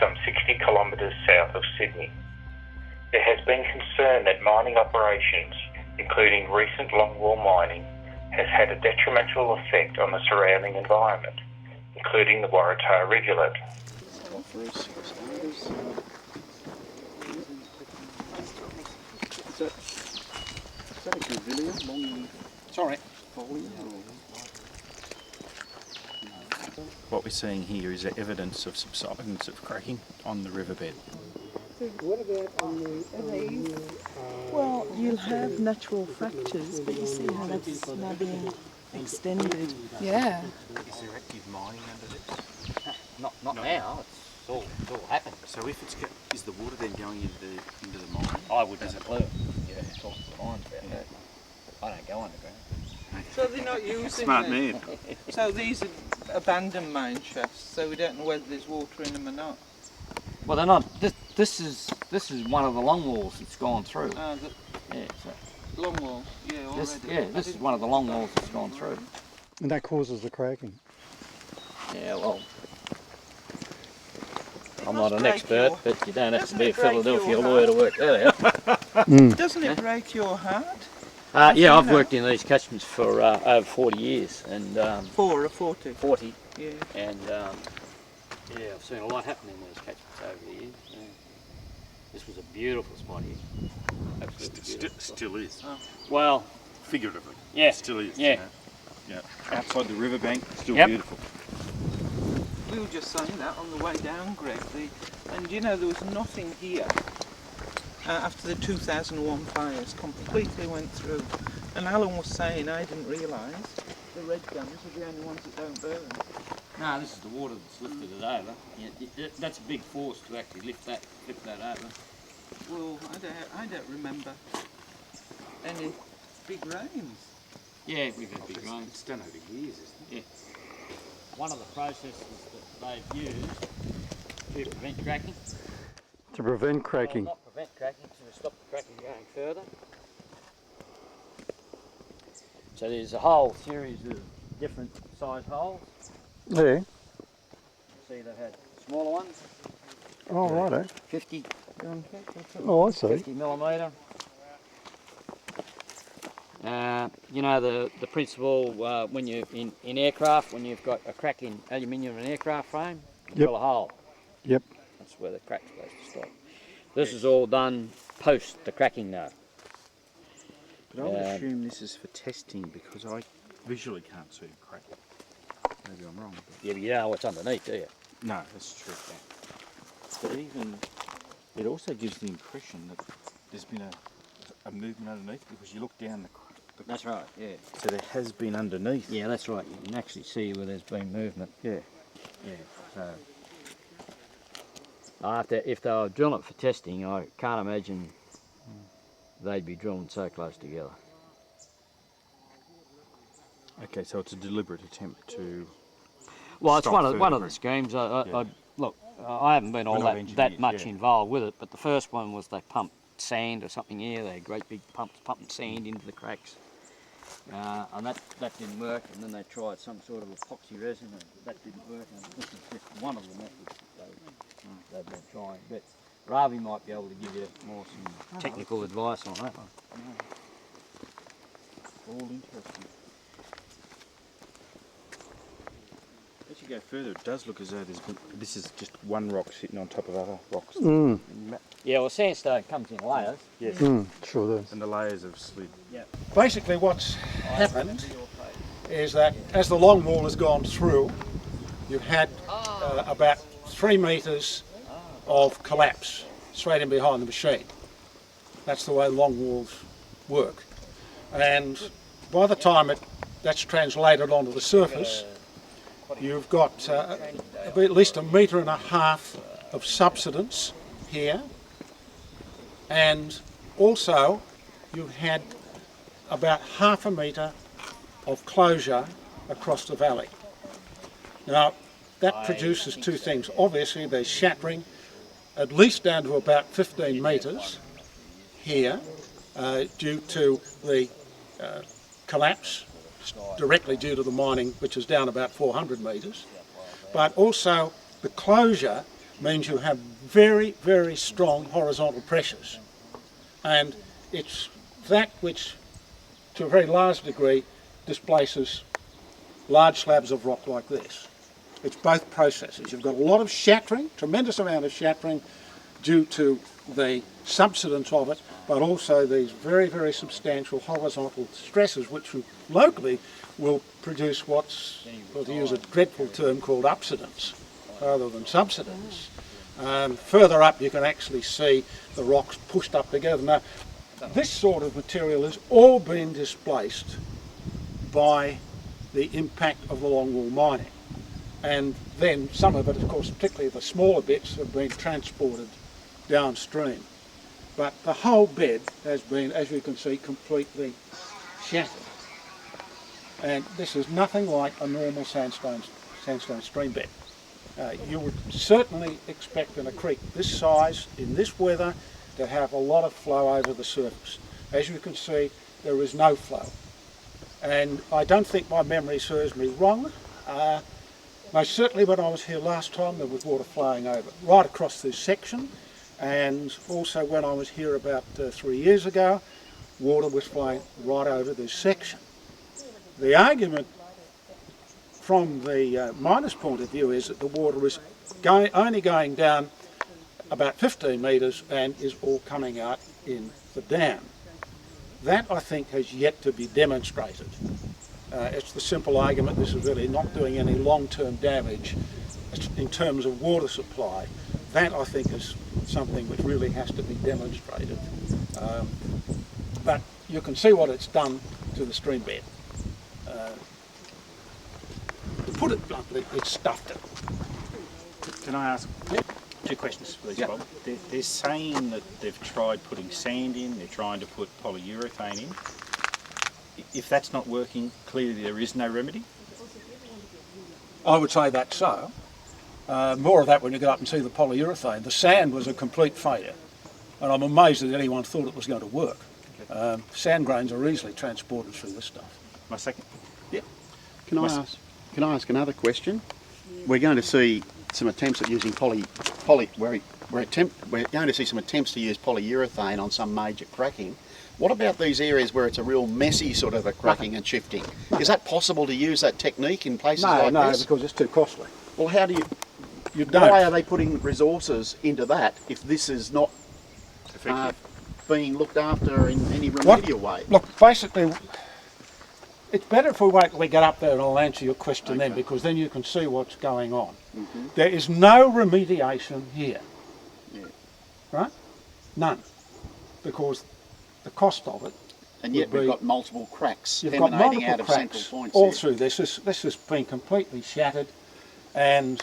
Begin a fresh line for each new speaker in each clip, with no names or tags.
some 60 kilometres south of Sydney. There has been concern that mining operations, including recent longwall mining, has had a detrimental effect on the surrounding environment, including the Waratah Rivulet.
Is that a grevillea, long
Sorry.
foliage?
What we're seeing here is evidence of subsidence of cracking on the riverbed.
What about on the...
Well, you'll have natural fractures, but you see how that's now being extended.
Yeah.
Is there active mining under this?
Not now. It's all happened.
So if it's is the water then going into the mine?
I wouldn't have a clue. Yeah, talk to the mines about that. I don't go underground.
So they're not using
Smart
them.
man.
So these are abandoned mine shafts, so we don't know whether there's water in them or not.
Well, they're not. This is one of the long walls that's gone through.
Ah,
Yeah, so
the long walls, yeah, already.
this is one of the long walls that's gone through.
And that causes the cracking.
Yeah, well, I'm
must
not an
break
expert,
your-
but you don't have to
doesn't
be a
it break
Philadelphia
your
lawyer to work that out.
Doesn't it break your heart?
Yeah, I've
know.
worked in these catchments for over 40 years, and
4 or 40.
40,
Yeah.
and yeah, I've seen a lot happen in these catchments over the years. Yeah. This was a beautiful spot here. Absolutely beautiful spot.
Still is.
Well,
Figuratively.
yeah,
Still is.
yeah.
Yeah. Outside the riverbank, still
Yep.
beautiful.
We were just saying that on the way down, Greg. And you know, there was nothing here after the 2001 fires completely went through. And Alan was saying, I didn't realise, the red gums are the only ones that don't burn.
No, this is the water that's lifted it over. Yeah, that's a big force to actually lift that over.
Well, I don't remember any big rains.
Yeah, we've had big rains.
It's done over years, isn't it?
Yeah. One of the processes that they've used to prevent cracking.
To prevent cracking.
Well, not prevent cracking, to stop the cracking going further. So there's a whole series of different size holes.
Yeah.
See, they've had smaller ones,
Oh, righto.
50,
Oh, I see.
50 millimetre. You know the principle when you're in aircraft, when you've got a crack in aluminium in an aircraft frame, you drill a hole.
Yep.
That's where the crack's supposed to stop. This is all done post the cracking now.
But I would assume this is for testing because I visually can't see a crack. Maybe I'm wrong. But
Yeah, but you know what's underneath, do you?
no, that's true. But even it also gives the impression that there's been a movement underneath because you look down the
That's right, yeah.
so there has been underneath.
Yeah, that's right. You can actually see where there's been movement.
Yeah.
Yeah, so if they were drilling it for testing, I can't imagine they'd be drilling so close together.
Okay, so it's a deliberate attempt to.
Well, it's
stop
one of
further
the
growth.
schemes.
Yeah.
Look, I haven't been all
We're not
that
engineers,
much
yeah.
involved with it, but the first one was they pumped sand or something here. They had great big pumps pumping sand into the cracks, and that didn't work. And then they tried some sort of epoxy resin, and that didn't work. And this is just one of the methods that they've been trying. But Ravi might be able to give you some technical advice on that one.
All interesting. As you go further, it does look as though this is just one rock sitting on top of other rocks.
Mm.
Yeah, well, sandstone comes in layers.
Yes.
Sure does.
And the layers have slid.
Basically what's happened is that as the long wall has gone through, you've had about 3 metres of collapse straight in behind the machine. That's the way long walls work. And by the time that's translated onto the surface, you've got at least 1.5 metres of subsidence here, and also you've had about 0.5 metre of closure across the valley. Now that produces two things. Obviously there's shattering at least down to about 15 metres here due to the collapse directly due to the mining, which is down about 400 metres, but also the closure means you have very, very strong horizontal pressures. And it's that which, to a very large degree, displaces large slabs of rock like this. It's both processes. You've got a lot of shattering, tremendous amount of shattering due to the subsidence of it, but also these very, very substantial horizontal stresses which locally will produce what's, well, to use a dreadful term, called upsidence rather than subsidence. Further up you can actually see the rocks pushed up together. Now this sort of material has all been displaced by the impact of the longwall mining, and then some of it, of course, particularly the smaller bits, have been transported downstream. But the whole bed has been, as you can see, completely shattered. And this is nothing like a normal sandstone stream bed. You would certainly expect in a creek this size, in this weather, to have a lot of flow over the surface. As you can see, there is no flow. And I don't think my memory serves me wrong. Most certainly when I was here last time there was water flowing over right across this section, and also when I was here about 3 years ago, water was flowing right over this section. The argument from the miner's point of view is that the water is only going down about 15 metres and is all coming out in the dam. That, I think, has yet to be demonstrated. It's the simple argument this is really not doing any long-term damage in terms of water supply. That, I think, is something which really has to be demonstrated. But you can see what it's done to the stream bed. To put it bluntly, it's stuffed it.
Can I ask two questions, please, Bob? They're saying that they've tried putting sand in, they're trying to put polyurethane in. If that's not working, clearly there is no remedy?
I would say that's so. More of that when you get up and see the polyurethane. The sand was a complete failure, and I'm amazed that anyone thought it was going to work. Okay. Sand grains are easily transported through this stuff.
My second?
Yeah.
Can I ask another question? We're going to see some attempts at using we're going to see some attempts to use polyurethane on some major cracking. What about these areas where it's a real messy sort of a cracking and shifting? Is that possible to use that technique in places like this?
No, because it's too costly.
Well, how do
You don't.
why are they putting resources into that if this is not being looked after in any remedial way?
Look, basically, it's better if we wait till we get up there and I'll answer your question then, because then you can see what's going on.
Mm-hmm.
There is no remediation here.
Yeah.
Right? None. Because the cost of it.
And yet we've got multiple cracks
You've got
emanating
multiple
out of
cracks
central points
all
here.
through this. This has been completely shattered, and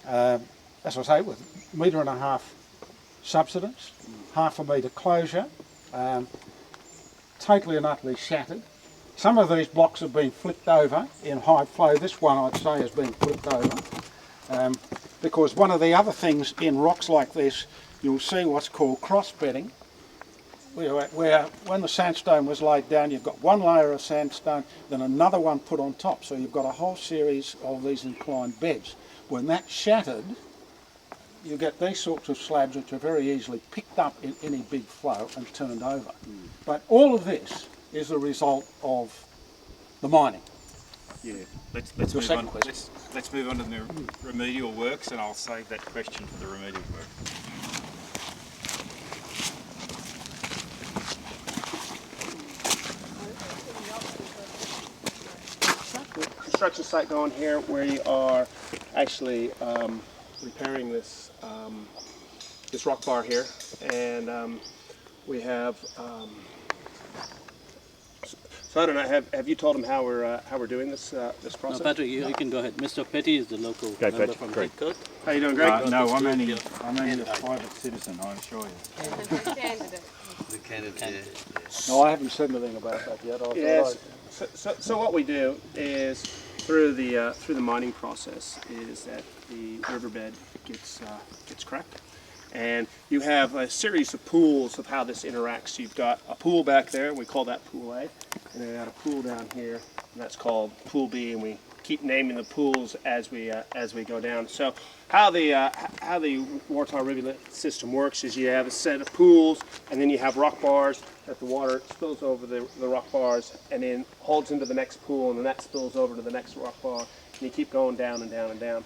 as I say, with 1.5 metre subsidence, 0.5 metre closure, totally and utterly shattered. Some of these blocks have been flipped over in high flow. This one, I'd say, has been flipped over because one of the other things in rocks like this, you'll see what's called cross-bedding, where when the sandstone was laid down, you've got one layer of sandstone, then another one put on top. So you've got a whole series of these inclined beds. When that's shattered, you get these sorts of slabs which are very easily picked up in any big flow and turned over. But all of this is a result of the mining.
Yeah. Let's
Your
move
second
on.
question.
Let's move on to the remedial works, and I'll save that question for the remedial work.
Construction site going here where you are actually repairing this this rock bar here, and we have so I don't know, have you told them how we're doing this this process?
No, Patrick, you can go ahead. Mr. Petty is the local member
Patrick.
from
Great.
Kirk.
How you doing, Greg?
No, I'm only a private citizen, I assure you.
The candidate.
No, I haven't said anything about that yet.
Yes. So what we do is through the mining process is that the riverbed gets cracked, and you have a series of pools of how this interacts. You've got a pool back there, we call that pool A, and then you got a pool down here, and that's called pool B, and we keep naming the pools as we go down. So how the Waratah Rivulet system works is you have a set of pools, and then you have rock bars that the water spills over the rock bars, and then holds into the next pool, and then that spills over to the next rock bar, and you keep going down and down and down.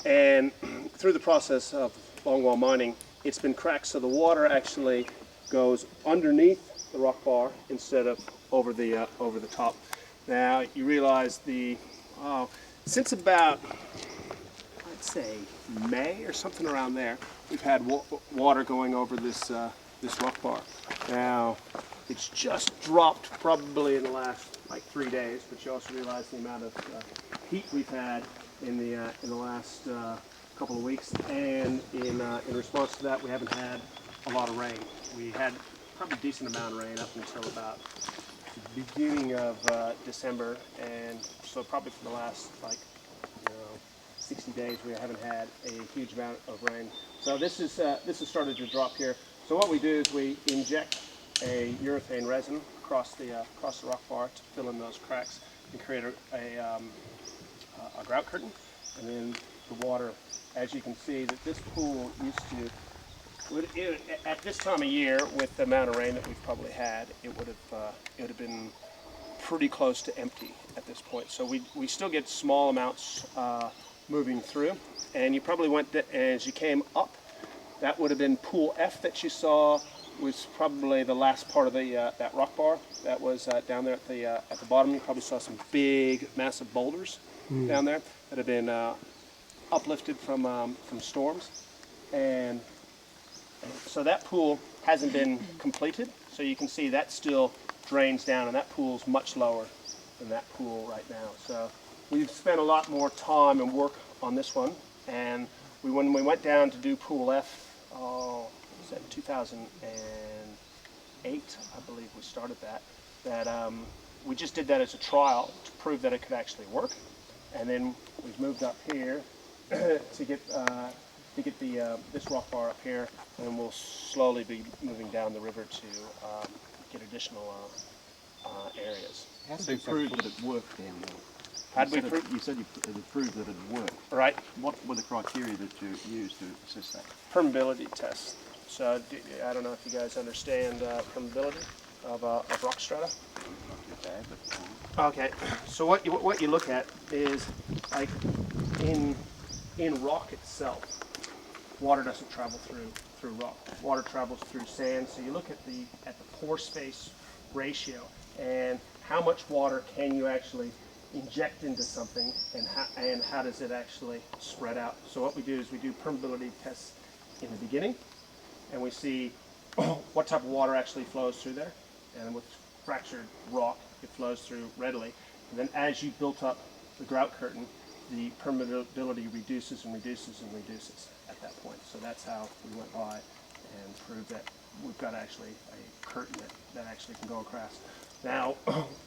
And through the process of longwall mining, it's been cracked, so the water actually goes underneath the rock bar instead of over the top. Now you realize since about, I'd say May or something around there, we've had water going over this rock bar. Now it's just dropped probably in the last like 3 days, but you also realize the amount of heat we've had in the last couple of weeks, and in response to that, we haven't had a lot of rain. We had probably a decent amount of rain up until about the beginning of December, and so probably for the last 60 days we haven't had a huge amount of rain. So this has started to drop here. So what we do is we inject a urethane resin across the rock bar to fill in those cracks and create a grout curtain, and then the water, as you can see, that this pool used to, at this time of year, with the amount of rain that we've probably had, it would have been pretty close to empty at this point. So we still get small amounts moving through, and you probably went as you came up. That would have been pool F that you saw, was probably the last part of that rock bar that was down there at the bottom. You probably saw some big, massive boulders down there that have been uplifted from storms, and so that pool hasn't been completed. So you can see that still drains down, and that pool's much lower than that pool right now. So we've spent a lot more time and work on this one, and when we went down to do pool F, was that 2008, I believe we started that. We just did that as a trial to prove that it could actually work, and then we've moved up here to get this rock bar up here, and we'll slowly be moving down the river to get additional areas.
How did you prove that it worked down there?
How did we prove?
You said you proved that it worked.
Right.
What were the criteria that you used to assess that?
Permeability test. So I don't know if you guys understand permeability of rock strata.
Not too bad, but
okay. So what you look at is, like, in rock itself, water doesn't travel through rock. Water travels through sand. So you look at the pore space ratio and how much water can you actually inject into something, and how does it actually spread out. So what we do is we do permeability tests in the beginning, and we see what type of water actually flows through there. And with fractured rock, it flows through readily. And then as you built up the grout curtain, the permeability reduces and reduces and reduces at that point. So that's how we went by and proved that we've got actually a curtain that actually can go across. Now,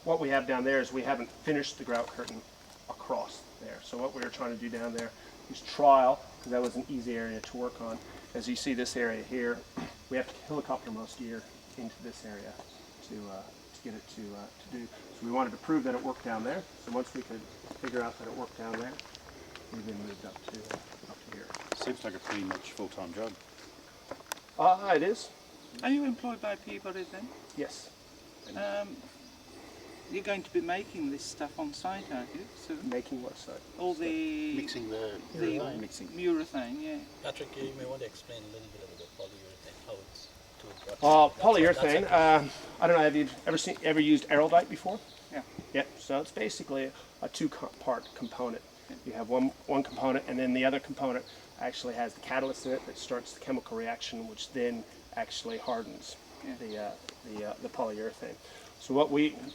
what we have down there is we haven't finished the grout curtain across there. So what we were trying to do down there is trial, because that was an easy area to work on. As you see this area here, we have to helicopter most gear into this area to get it to do. So we wanted to prove that it worked down there. So once we could figure out that it worked down there, we then moved up to here.
Seems like a pretty much full-time job.
It is.
Are you employed by Peabody then?
Yes.
You're going to be making this stuff on site, aren't you? So
making what site?
All the
mixing the
urethane, yeah.
Patrick, you may want to explain a little bit about polyurethane, how it's
polyurethane. I don't know. Have you ever used Aerolite before?
Yeah.
Yeah. So it's basically a two-part component. You have one component, and then the other component actually has the catalyst in it that starts the chemical reaction, which then actually hardens the polyurethane. So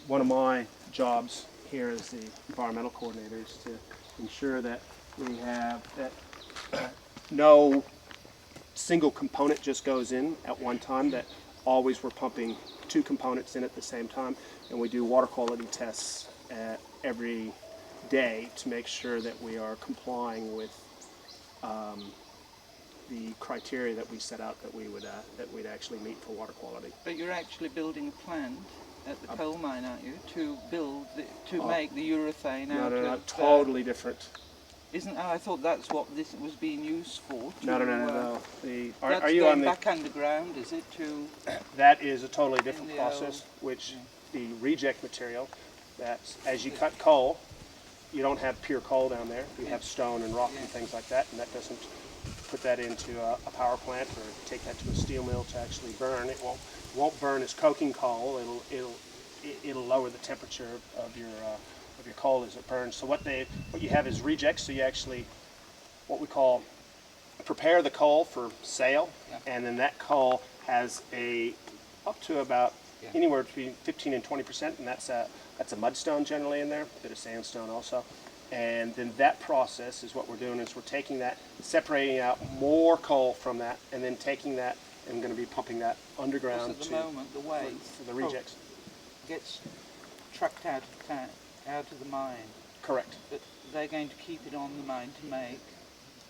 one of my jobs here as the environmental coordinator is to ensure that we have that no single component just goes in at one time, that always we're pumping two components in at the same time, and we do water quality tests every day to make sure that we are complying with the criteria that we set out that we'd actually meet for water quality.
But you're actually building a plant at the coal mine, aren't you, to build, make the urethane out
No,
of...
totally different.
I thought that's what this was being used for.
No.
That's
Are you
going
on the...
back underground, is it, to...
That is a totally different
the
process, which the reject material, that's as you cut coal, you don't have pure coal down there. You have stone and rock and things like that, and that doesn't put that into a power plant or take that to a steel mill to actually burn. It won't burn as coking coal. It'll lower the temperature of your coal as it burns. So what you have is rejects. So you actually, what we call, prepare the coal for sale, and then that coal has up to about anywhere between 15 and 20%, and that's a mudstone generally in there, a bit of sandstone also. And then that process is what we're doing, is we're taking that, separating out more coal from that, and then taking that and going to be pumping that underground
at the moment, the waste
for the rejects.
Gets trucked out of the mine.
Correct.
But they're going to keep it on the mine to make,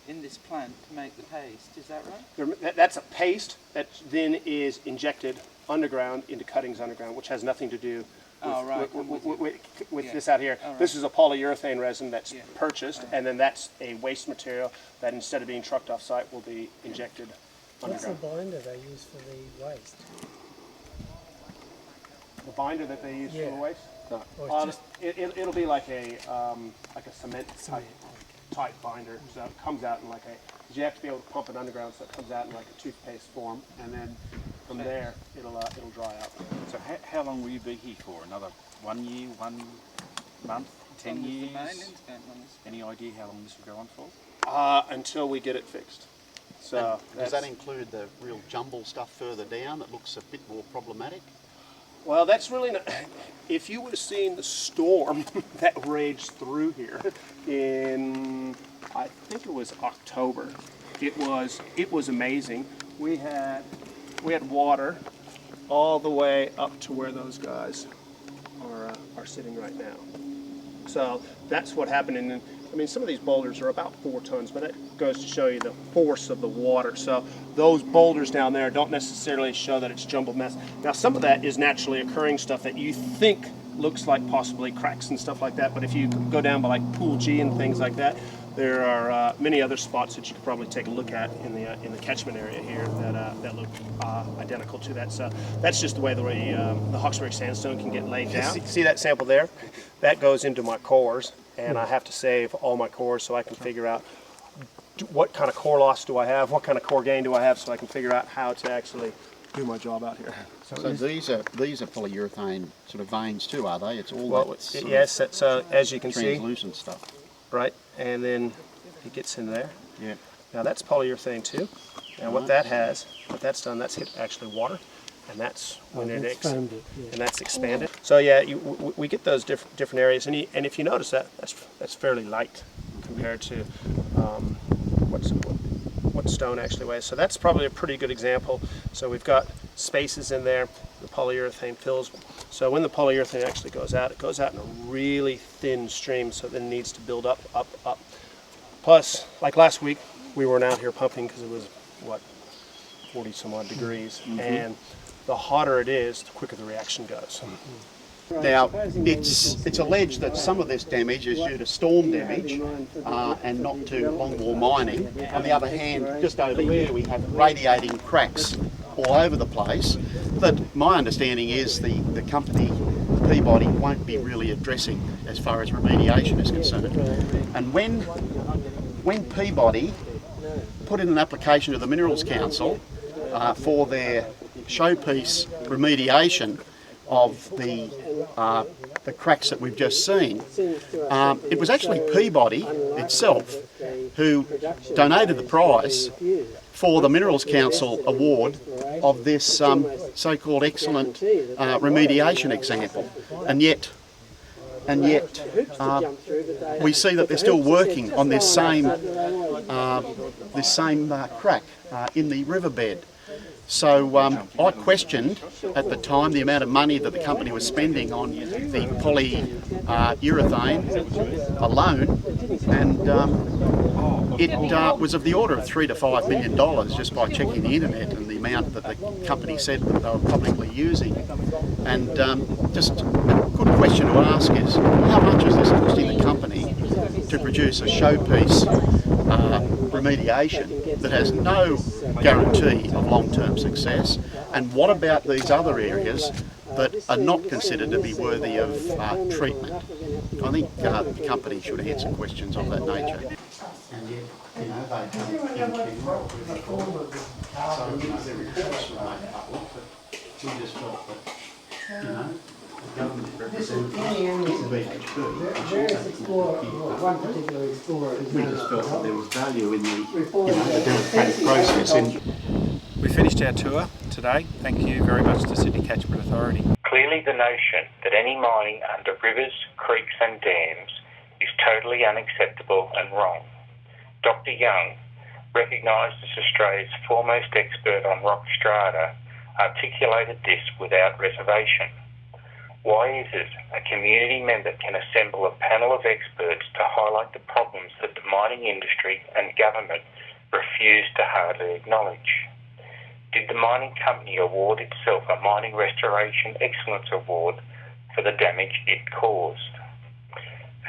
in this plant, to make the paste, is that right?
That's a paste that then is injected underground into cuttings underground, which has nothing to do with this out here.
Right.
This is a polyurethane resin that's purchased, and then that's a waste material that instead of being trucked off site will be injected underground.
What's the binder they use for the waste?
The binder that they use for the waste?
Or it's
It'll be like a cement type binder. So it comes out in you have to be able to pump it underground, so it comes out in like a toothpaste form, and then from there it'll dry out.
So how long will you be here for? Another 1 year, 1 month, 10 years? Any idea how long this will go on for?
Until we get it fixed. So
does that include the real jumble stuff further down that looks a bit more problematic?
Well, that's really not... If you would have seen the storm that raged through here in, I think it was October, it was amazing. We had water all the way up to where those guys are sitting right now. So that's what happened. And I mean, some of these boulders are about 4 tons, but that goes to show you the force of the water. So those boulders down there don't necessarily show that it's jumbled mess. Now, some of that is naturally occurring stuff that you think looks like possibly cracks and stuff like that, but if you go down by like Pool G and things like that, there are many other spots that you could probably take a look at in the catchment area here that look identical to that. So that's just the way the Hawkesbury sandstone can get laid down. See that sample there? That goes into my cores, and I have to save all my cores so I can figure out what kind of core loss do I have, what kind of core gain do I have, so I can figure out how to actually do my job out here.
So these are polyurethane sort of veins too, are they? It's all
yes. So as you can see,
translucent stuff,
right? And then it gets in there.
Yeah.
Now that's polyurethane too. Now what that's done, that's hit actually water, and that's when and that's expanded. So yeah, we get those different areas, and if you notice that's fairly light compared to what stone actually weighs. So that's probably a pretty good example. So we've got spaces in there, the polyurethane fills. So when the polyurethane actually goes out, it goes out in a really thin stream, so then it needs to build up. Plus, like last week, we weren't out here pumping because it was, 40 some odd degrees, and the hotter it is, the quicker the reaction goes.
Now, it's alleged that some of this damage is due to storm damage and not to longwall mining. On the other hand, just over here we have radiating cracks all over the place that my understanding is the company Peabody won't be really addressing as far as remediation is concerned. And when Peabody put in an application to the Minerals Council for their showpiece remediation of the cracks that we've just seen, it was actually Peabody itself who donated the prize for the Minerals Council award of this so-called excellent remediation example, and yet we see that they're still working on this same crack in the riverbed. So I questioned at the time the amount of money that the company was spending on the polyurethane alone, and it was of the order of $3 to $5 million just by checking the internet and the amount that the company said that they were publicly using. And just a good question to ask is, how much is this costing the company to produce a showpiece remediation that has no guarantee of long-term success? And what about these other areas that are not considered to be worthy of treatment? I think the company should answer questions of that nature. And yet, you know, they have in general before, so, you know, their reports were made public, but we just felt that, you know, the government representatives in BHP, we just felt that there was value in the democratic process.
We finished our tour today. Thank you very much to Sydney Catchment Authority.
Clearly the notion that any mining under rivers, creeks and dams is totally unacceptable and wrong. Dr. Young, recognised as Australia's foremost expert on rock strata, articulated this without reservation. Why is it a community member can assemble a panel of experts to highlight the problems that the mining industry and government refuse to hardly acknowledge? Did the mining company award itself a Mining Restoration Excellence Award for the damage it caused?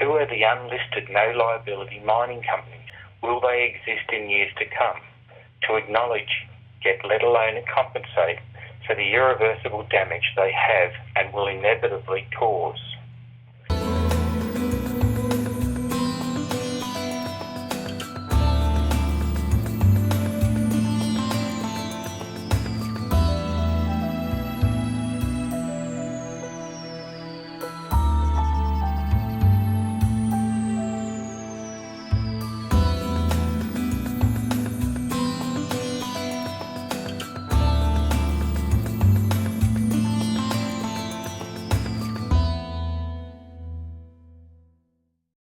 Who are the unlisted no-liability mining companies? Will they exist in years to come to acknowledge, yet let alone compensate for the irreversible damage they have and will inevitably cause?